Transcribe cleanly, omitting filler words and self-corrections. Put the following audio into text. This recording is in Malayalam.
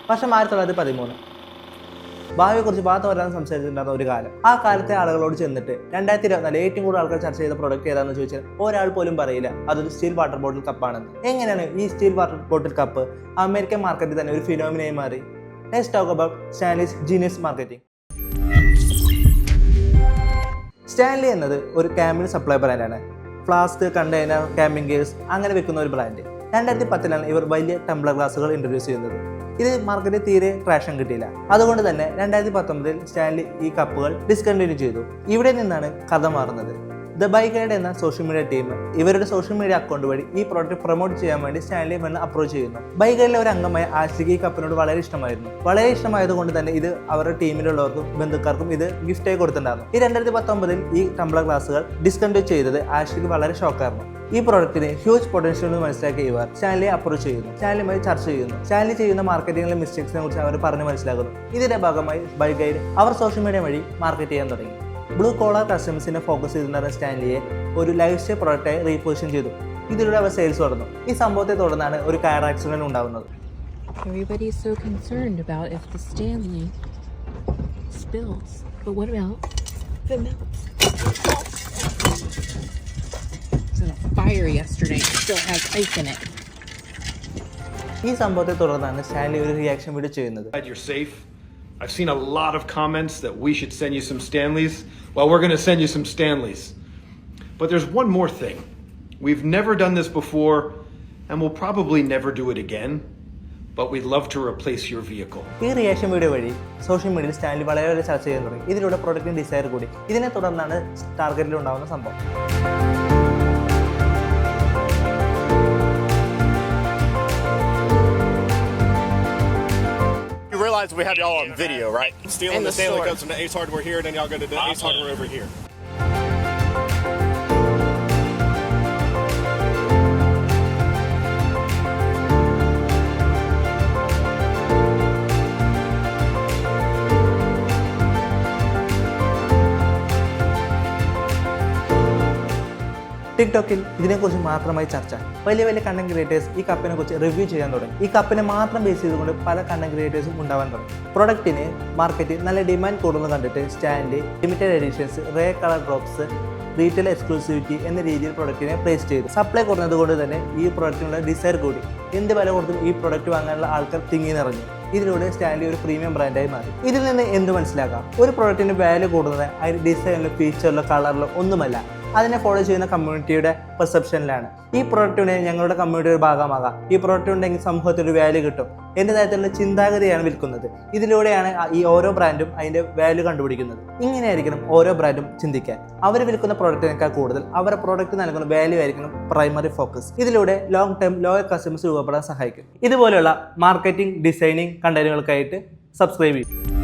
വർഷം 1913. ഭാവിയെക്കുറിച്ച് വാർത്ത സംസാരിച്ചിട്ടുണ്ടായിരുന്ന ഒരു കാലം. ആ കാലത്തെ ആളുകളോട് ചെന്നിട്ട് 2024 ഏറ്റവും കൂടുതൽ ആൾക്കാർ ചർച്ച ചെയ്ത പ്രൊഡക്റ്റ് ഏതാണെന്ന് ചോദിച്ചാൽ ഒരാൾ പോലും പറയില്ല അതൊരു സ്റ്റീൽ വാട്ടർ ബോട്ടിൽ കപ്പാണെന്ന്. എങ്ങനെയാണ് ഈ steel water bottle cup American മാർക്കറ്റിൽ തന്നെ ഒരു ഫിനോമിനയായി മാറി? Let's talk about Stanley's genius marketing. Stanley എന്നത് ഒരു ക്യാമ്പിംഗ് സപ്ലൈ ബ്രാൻഡാണ്. ഫ്ലാസ്ക്, കണ്ടെയ്നർ, ക്യാമ്പിംഗ് ഗിയർസ് അങ്ങനെ വെക്കുന്ന ഒരു ബ്രാൻഡ്. 2010 ഇവർ വലിയ ടംബ്ലർ ഗ്ലാസുകൾ ഇൻട്രൊഡ്യൂസ് ചെയ്യുന്നത്. ഇത് മാർക്കറ്റിൽ തീരെ ട്രാക്ഷൻ കിട്ടിയില്ല. അതുകൊണ്ട് തന്നെ 2019 സ്റ്റാൻലി ഈ കപ്പുകൾ ഡിസ്കണ്ടിന്യൂ ചെയ്തു. ഇവിടെ നിന്നാണ് കഥ മാറുന്നത്. ദ ബൈ ഗൈഡ് എന്ന സോഷ്യൽ മീഡിയ ടീം ഇവരുടെ സോഷ്യൽ മീഡിയ അക്കൗണ്ട് വഴി ഈ പ്രോഡക്റ്റ് പ്രൊമോട്ട് ചെയ്യാൻ വേണ്ടി സ്റ്റാൻലി വന്ന് അപ്രോച്ച് ചെയ്യുന്നു. ബൈ ഗൈഡിലെ ഒരു അംഗമായ ആശ്ലിക്ക് ഈ കപ്പിനോട് വളരെ ഇഷ്ടമായിരുന്നു. വളരെ ഇഷ്ടമായതുകൊണ്ട് തന്നെ ഇത് അവരുടെ ടീമിലുള്ളവർക്കും ബന്ധുക്കാർക്കും ഇത് ഗിഫ്റ്റായി കൊടുത്തിട്ടുണ്ടായിരുന്നു. ഈ 2019 ഈ ടംബ്ലർ ഗ്ലാസുകൾ ഡിസ്കണ്ടിന്യൂ ചെയ്തത് ആശ്ലിക്ക് വളരെ ഷോക്കായിരുന്നു. ഈ പ്രോഡക്റ്റിന് ഹ്യൂജ് പൊട്ടൻഷ്യൽ മനസ്സിലാക്കി ഇവർ സ്റ്റാൻലിയെ അപ്രോച്ച് ചെയ്യുന്നു. സ്റ്റാൻലിയുമായി ചർച്ച ചെയ്യുന്നു. സ്റ്റാൻലി ചെയ്യുന്ന മാർക്കറ്റിംഗിലെ മിസ്റ്റേക്സിനെ കുറിച്ച് അവർ പറഞ്ഞു മനസ്സിലാക്കുന്നു. ഇതിന്റെ ഭാഗമായി ബൈ ഗൈഡ് അവർ സോഷ്യൽ മീഡിയ വഴി മാർക്കറ്റ് ചെയ്യാൻ തുടങ്ങി. ബ്ലൂ കോളർ കസ്റ്റമേഴ്സിനെ ഫോക്കസ് ചെയ്തിരുന്ന സ്റ്റാൻലിയെ ഒരു ലൈഫ് സ്റ്റൈൽ പ്രോഡക്റ്റായി റീപൊസിഷൻ ചെയ്തു. ഇതിലൂടെ അവർ സെയിൽസ് തുടർന്നു. ഈ സംഭവത്തെ തുടർന്നാണ് ഒരു കാർ ആക്സിഡന്റ് ഉണ്ടാകുന്നത്. Everybody is so concerned about if the Stanley spills. But what about if it melts? It was in a fire yesterday. It still has ice in it. ഈ സംഭവത്തെ തുടർന്നാണ് സ്റ്റാൻലി ഒരു റിയാക്ഷൻ വീഡിയോ ചെയ്യുന്നത്. You're safe. I've seen a lot of comments that we should send you some Stanleys. Well, we're going to send you some Stanleys. But there's one more thing. We've never done this before, and we'll probably never do it again. But we'd love to replace your vehicle. ഈ റിയാക്ഷൻ വീഡിയോ വഴി സോഷ്യൽ മീഡിയയിൽ സ്റ്റാൻലി വളരെ ചർച്ച ചെയ്യാൻ തുടങ്ങി. ഇതിലൂടെ പ്രൊഡക്റ്റിന് ഡിസൈർ കൂടി. ഇതിനെ തുടർന്നാണ് ടാർഗറ്റിൽ ഉണ്ടാകുന്ന സംഭവം. We have y'all on video, right? Stealing the Stanley Cups from the Ace Hardware here, and then y'all go to the Ace Hardware over here. ടിക്ടോക്കിൽ ഇതിനെക്കുറിച്ച് മാത്രമായി ചർച്ച. വലിയ വലിയ കണ്ടന്റ് ക്രിയേറ്റേഴ്സ് ഈ കപ്പിനെ കുറിച്ച് റിവ്യൂ ചെയ്യാൻ തുടങ്ങി. ഈ കപ്പിനെ മാത്രം ബേസ് ചെയ്തുകൊണ്ട് പല കണ്ടന്റ് ക്രിയേറ്റേഴ്സും ഉണ്ടാവാൻ തുടങ്ങി. പ്രൊഡക്റ്റിന് മാർക്കറ്റിൽ നല്ല ഡിമാൻഡ് കൂടുന്നത് കണ്ടിട്ട് Stanley limited editions, rare colour drops, retail exclusivity എന്ന രീതിയിൽ പ്രൊഡക്റ്റിനെ പ്ലേസ് ചെയ്തു. സപ്ലൈ കുറഞ്ഞതുകൊണ്ട് തന്നെ ഈ പ്രൊഡക്റ്റിനുള്ള ഡിസൈർ കൂടി. എന്ത് വില കൊടുത്തും ഈ പ്രൊഡക്റ്റ് വാങ്ങാനുള്ള ആൾക്കാർ തിങ്ങി നിറഞ്ഞു. ഇതിലൂടെ സ്റ്റാൻലി ഒരു പ്രീമിയം ബ്രാൻഡായി മാറി. ഇതിൽ നിന്ന് എന്ത് മനസ്സിലാക്കാം? ഒരു പ്രൊഡക്റ്റിന് വാല്യൂ കൂടുന്നത് അതിന്റെ ഡിസൈനിലോ ഫീച്ചറിലോ കളറിലോ ഒന്നുമല്ല, അതിനെ ഫോളോ ചെയ്യുന്ന കമ്മ്യൂണിറ്റിയുടെ പെർസെപ്ഷനിലാണ്. ഈ പ്രൊഡക്റ്റിനെ ഞങ്ങളുടെ കമ്മ്യൂണിറ്റിയുടെ ഭാഗമാകാം, ഈ പ്രൊഡക്റ്റ് ഉണ്ടെങ്കിൽ സമൂഹത്തിൽ ഒരു വാല്യൂ കിട്ടും എന്ന തരത്തിലുള്ള ചിന്താഗതിയാണ് വിൽക്കുന്നത്. ഇതിലൂടെയാണ് ഈ ഓരോ ബ്രാൻഡും അതിന്റെ വാല്യൂ കണ്ടുപിടിക്കുന്നത്. ഇങ്ങനെയായിരിക്കണം ഓരോ ബ്രാൻഡും ചിന്തിക്കാൻ. അവർ വിൽക്കുന്ന പ്രൊഡക്റ്റിനേക്കാൾ കൂടുതൽ അവരുടെ പ്രൊഡക്റ്റ് നൽകുന്ന വാല്യൂ ആയിരിക്കണം പ്രൈമറി ഫോക്കസ്. ഇതിലൂടെ ലോങ് ടൈം ലോയൽ കസ്റ്റമേഴ്സ് രൂപപ്പെടാൻ സഹായിക്കും. ഇതുപോലെയുള്ള മാർക്കറ്റിംഗ്, ഡിസൈനിങ് കണ്ടന്റുകൾക്കായിട്ട് സബ്സ്ക്രൈബ് ചെയ്യും.